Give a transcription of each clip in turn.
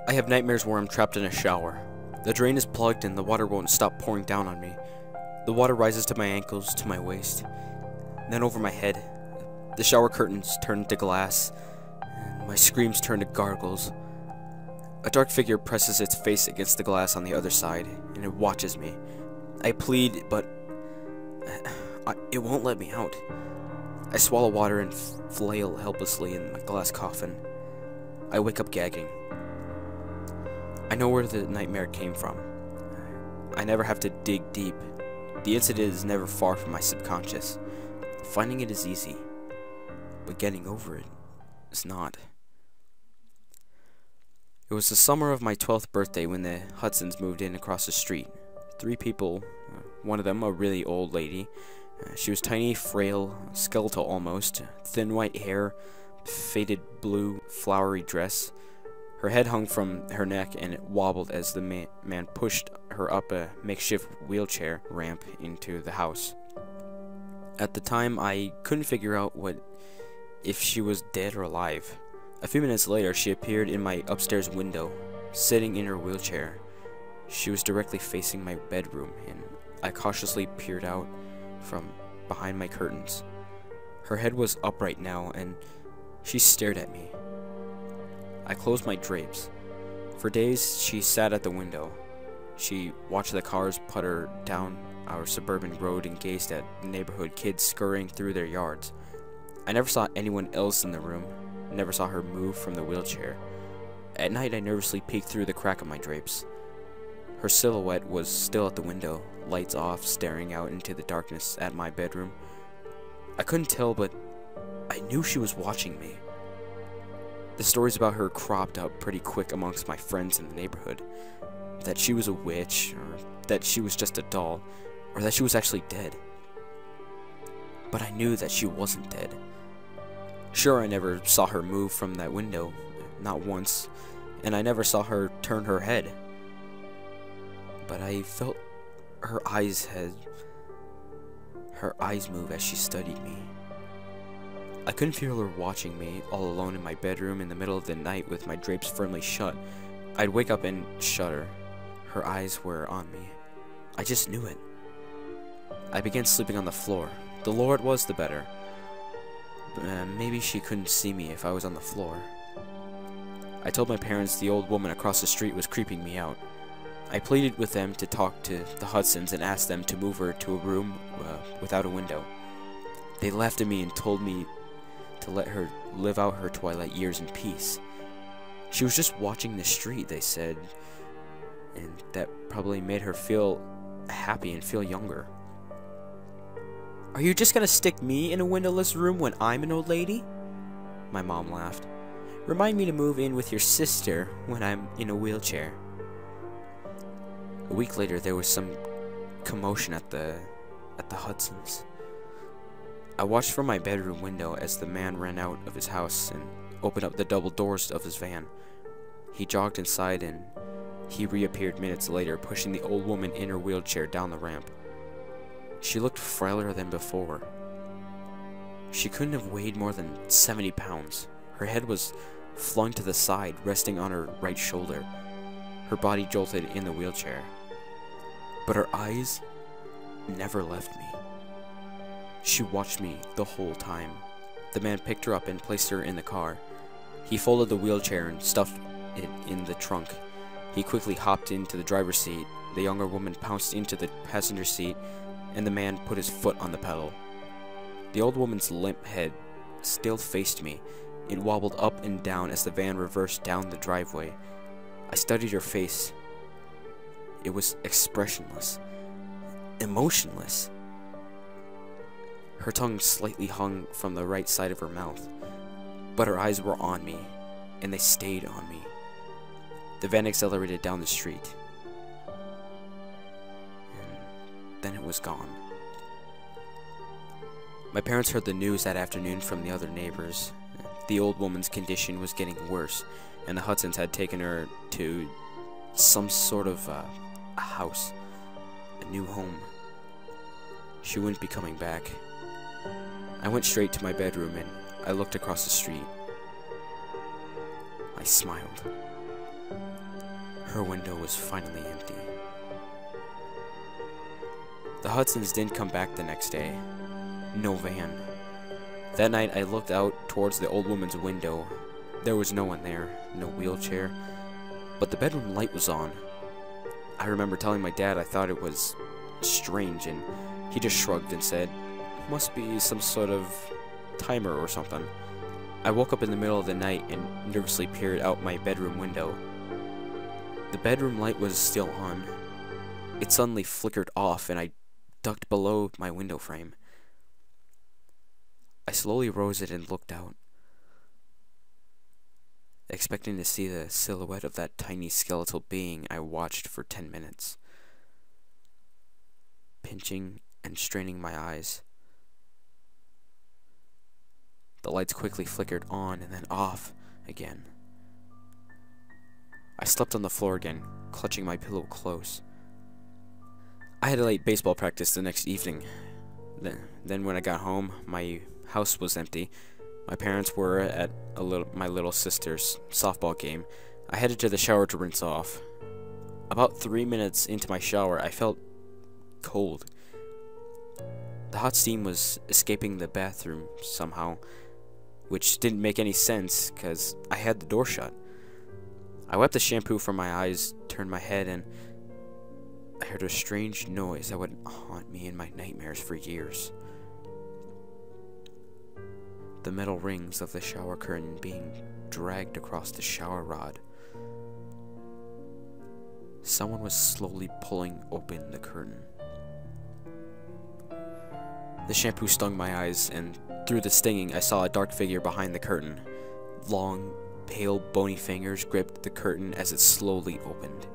I have nightmares where I'm trapped in a shower. The drain is plugged and the water won't stop pouring down on me. The water rises to my ankles, to my waist, then over my head. The shower curtains turn into glass, and my screams turn to gargles. A dark figure presses its face against the glass on the other side, and it watches me. I plead, but it won't let me out. I swallow water and flail helplessly in my glass coffin. I wake up gagging. I know where the nightmare came from. I never have to dig deep. The incident is never far from my subconscious. Finding it is easy, but getting over it is not. It was the summer of my 12th birthday when the Hudsons moved in across the street. 3 people, one of them a really old lady. She was tiny, frail, skeletal almost, thin white hair, faded blue, flowery dress. Her head hung from her neck and it wobbled as the man pushed her up a makeshift wheelchair ramp into the house. At the time, I couldn't figure out if she was dead or alive. A few minutes later, she appeared in my upstairs window, sitting in her wheelchair. She was directly facing my bedroom, and I cautiously peered out from behind my curtains. Her head was upright now, and she stared at me. I closed my drapes. For days, she sat at the window. She watched the cars putter down our suburban road and gazed at neighborhood kids scurrying through their yards. I never saw anyone else in the room. Never saw her move from the wheelchair. At night, I nervously peeked through the crack of my drapes. Her silhouette was still at the window, lights off, staring out into the darkness at my bedroom. I couldn't tell, but I knew she was watching me. The stories about her cropped up pretty quick amongst my friends in the neighborhood. That she was a witch, or that she was just a doll, or that she was actually dead. But I knew that she wasn't dead. Sure, I never saw her move from that window, not once, and I never saw her turn her head. But I felt her eyes move as she studied me. I couldn't feel her watching me, all alone in my bedroom in the middle of the night with my drapes firmly shut. I'd wake up and shudder. Her eyes were on me. I just knew it. I began sleeping on the floor. The lower it was, the better. Maybe she couldn't see me if I was on the floor. I told my parents the old woman across the street was creeping me out. I pleaded with them to talk to the Hudsons and asked them to move her to a room without a window. They laughed at me and told me to let her live out her twilight years in peace. She was just watching the street, they said, and that probably made her feel happy and feel younger. Are you just gonna stick me in a windowless room when I'm an old lady? My mom laughed. Remind me to move in with your sister when I'm in a wheelchair. A week later, there was some commotion at the Hudsons. I watched from my bedroom window as the man ran out of his house and opened up the double doors of his van. He jogged inside and he reappeared minutes later, pushing the old woman in her wheelchair down the ramp. She looked frailer than before. She couldn't have weighed more than 70 pounds. Her head was flung to the side, resting on her right shoulder. Her body jolted in the wheelchair. But her eyes never left me. She watched me the whole time. The man picked her up and placed her in the car. He folded the wheelchair and stuffed it in the trunk. He quickly hopped into the driver's seat. The younger woman pounced into the passenger seat, and the man put his foot on the pedal. The old woman's limp head still faced me. It wobbled up and down as the van reversed down the driveway. I studied her face. It was expressionless, emotionless. Her tongue slightly hung from the right side of her mouth, but her eyes were on me, and they stayed on me. The van accelerated down the street, and then it was gone. My parents heard the news that afternoon from the other neighbors. The old woman's condition was getting worse, and the Hudsons had taken her to some sort of a house, a new home. She wouldn't be coming back. I went straight to my bedroom and I looked across the street. I smiled. Her window was finally empty. The Hudsons didn't come back the next day. No van. That night I looked out towards the old woman's window. There was no one there, no wheelchair, but the bedroom light was on. I remember telling my dad I thought it was strange, and he just shrugged and said, "Must be some sort of timer or something." I woke up in the middle of the night and nervously peered out my bedroom window. The bedroom light was still on. It suddenly flickered off, and I ducked below my window frame. I slowly rose it and looked out, expecting to see the silhouette of that tiny skeletal being I watched for 10 minutes, pinching and straining my eyes. The lights quickly flickered on and then off again. I slept on the floor again, clutching my pillow close. I had a late baseball practice the next evening. Then when I got home, my house was empty. My parents were at my little sister's softball game. I headed to the shower to rinse off. About 3 minutes into my shower, I felt cold. The hot steam was escaping the bathroom somehow, which didn't make any sense because I had the door shut. I wiped the shampoo from my eyes, turned my head, and I heard a strange noise that would haunt me in my nightmares for years. The metal rings of the shower curtain being dragged across the shower rod. Someone was slowly pulling open the curtain. The shampoo stung my eyes, and through the stinging, I saw a dark figure behind the curtain. Long, pale, bony fingers gripped the curtain as it slowly opened.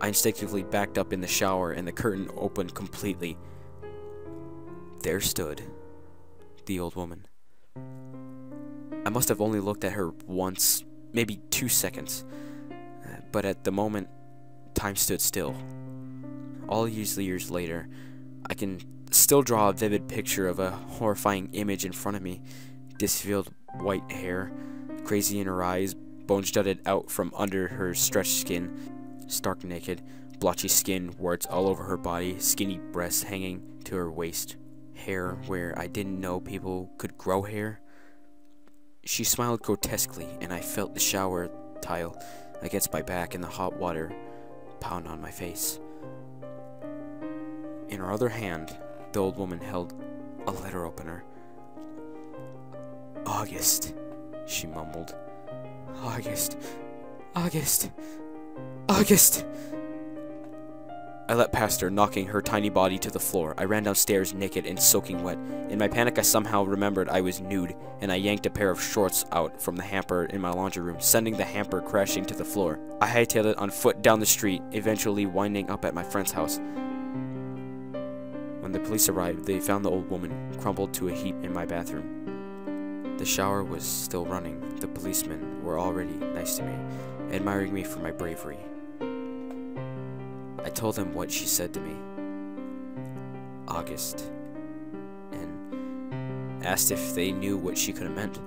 I instinctively backed up in the shower, and the curtain opened completely. There stood the old woman. I must have only looked at her once, maybe 2 seconds, but at the moment, time stood still. All these years later, I can still draw a vivid picture of a horrifying image in front of me. Disfigured white hair, crazy in her eyes, bones jutted out from under her stretched skin, stark naked, blotchy skin, warts all over her body, skinny breasts hanging to her waist, hair where I didn't know people could grow hair. She smiled grotesquely, and I felt the shower tile against my back and the hot water pound on my face. In her other hand, the old woman held a letter opener. "August," she mumbled. "August, August, August." I let past her, knocking her tiny body to the floor. I ran downstairs naked and soaking wet. In my panic, I somehow remembered I was nude, and I yanked a pair of shorts out from the hamper in my laundry room, sending the hamper crashing to the floor. I hightailed it on foot down the street, eventually winding up at my friend's house. When the police arrived, they found the old woman crumpled to a heap in my bathroom. The shower was still running. The policemen were already nice to me, admiring me for my bravery. I told them what she said to me, August, and asked if they knew what she could have meant.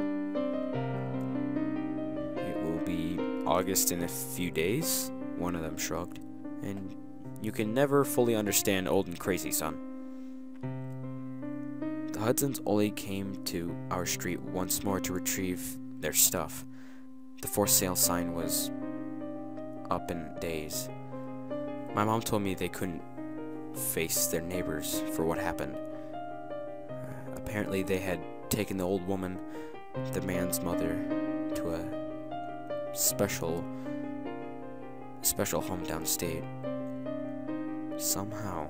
"It will be August in a few days," one of them shrugged, "and you can never fully understand old and crazy, son." The Hudsons only came to our street once more to retrieve their stuff. The for sale sign was up in days. My mom told me they couldn't face their neighbors for what happened. Apparently they had taken the old woman, the man's mother, to a special home downstate. Somehow,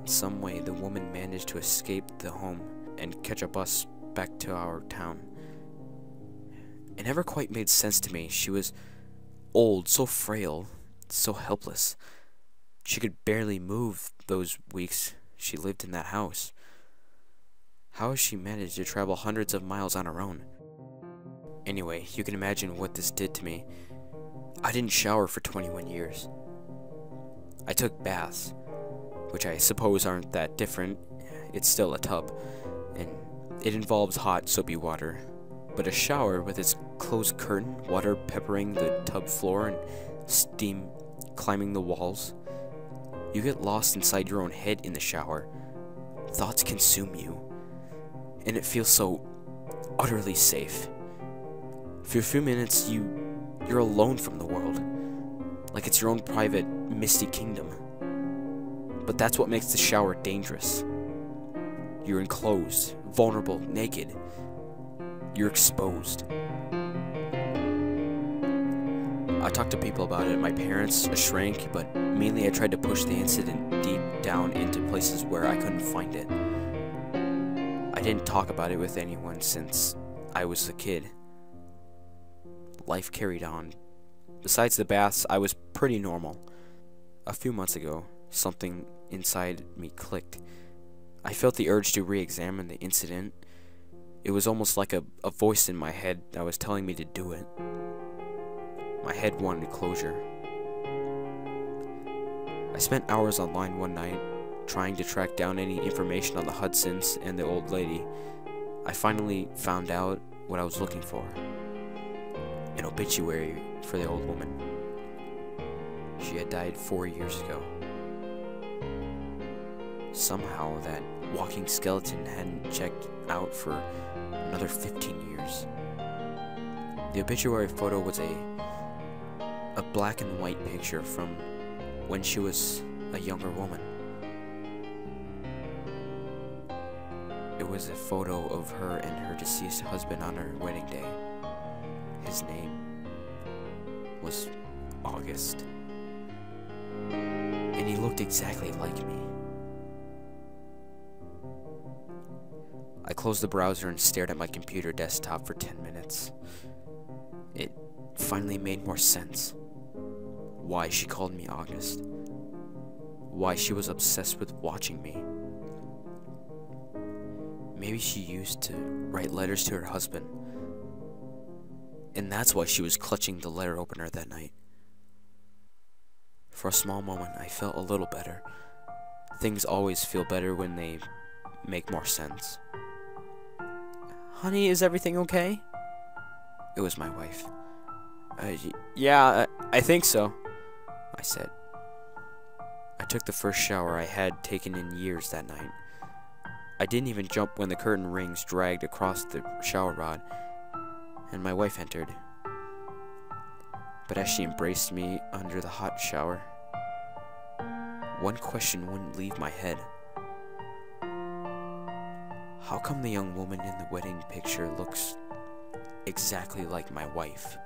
in some way, the woman managed to escape the home and catch a bus back to our town. It never quite made sense to me. She was old, so frail, so helpless. She could barely move those weeks she lived in that house. How has she managed to travel hundreds of miles on her own? Anyway, you can imagine what this did to me. I didn't shower for 21 years. I took baths, which I suppose aren't that different. It's still a tub, and it involves hot, soapy water. But a shower with its closed curtain, water peppering the tub floor, and steam climbing the walls. You get lost inside your own head in the shower. Thoughts consume you. And it feels so utterly safe. For a few minutes, you're alone from the world. Like it's your own private, misty kingdom. But that's what makes the shower dangerous. You're enclosed, vulnerable, naked. You're exposed. I talked to people about it, my parents, a shrink, but mainly I tried to push the incident deep down into places where I couldn't find it. I didn't talk about it with anyone since I was a kid. Life carried on. Besides the baths, I was pretty normal. A few months ago, something inside me clicked. I felt the urge to re-examine the incident. It was almost like a voice in my head that was telling me to do it. My head wanted closure. I spent hours online one night, trying to track down any information on the Hudsons and the old lady. I finally found out what I was looking for. An obituary for the old woman. She had died 4 years ago. Somehow that walking skeleton hadn't checked out for another 15 years. The obituary photo was a black and white picture from when she was a younger woman. It was a photo of her and her deceased husband on her wedding day. His name was August. And he looked exactly like me. I closed the browser and stared at my computer desktop for 10 minutes. It finally made more sense. Why she called me August. Why she was obsessed with watching me. Maybe she used to write letters to her husband. And that's why she was clutching the letter opener that night. For a small moment, I felt a little better. Things always feel better when they make more sense. Honey, is everything okay? It was my wife. Yeah, I think so, I said. I took the first shower I had taken in years that night. I didn't even jump when the curtain rings dragged across the shower rod, and my wife entered. But as she embraced me under the hot shower, one question wouldn't leave my head. How come the young woman in the wedding picture looks exactly like my wife?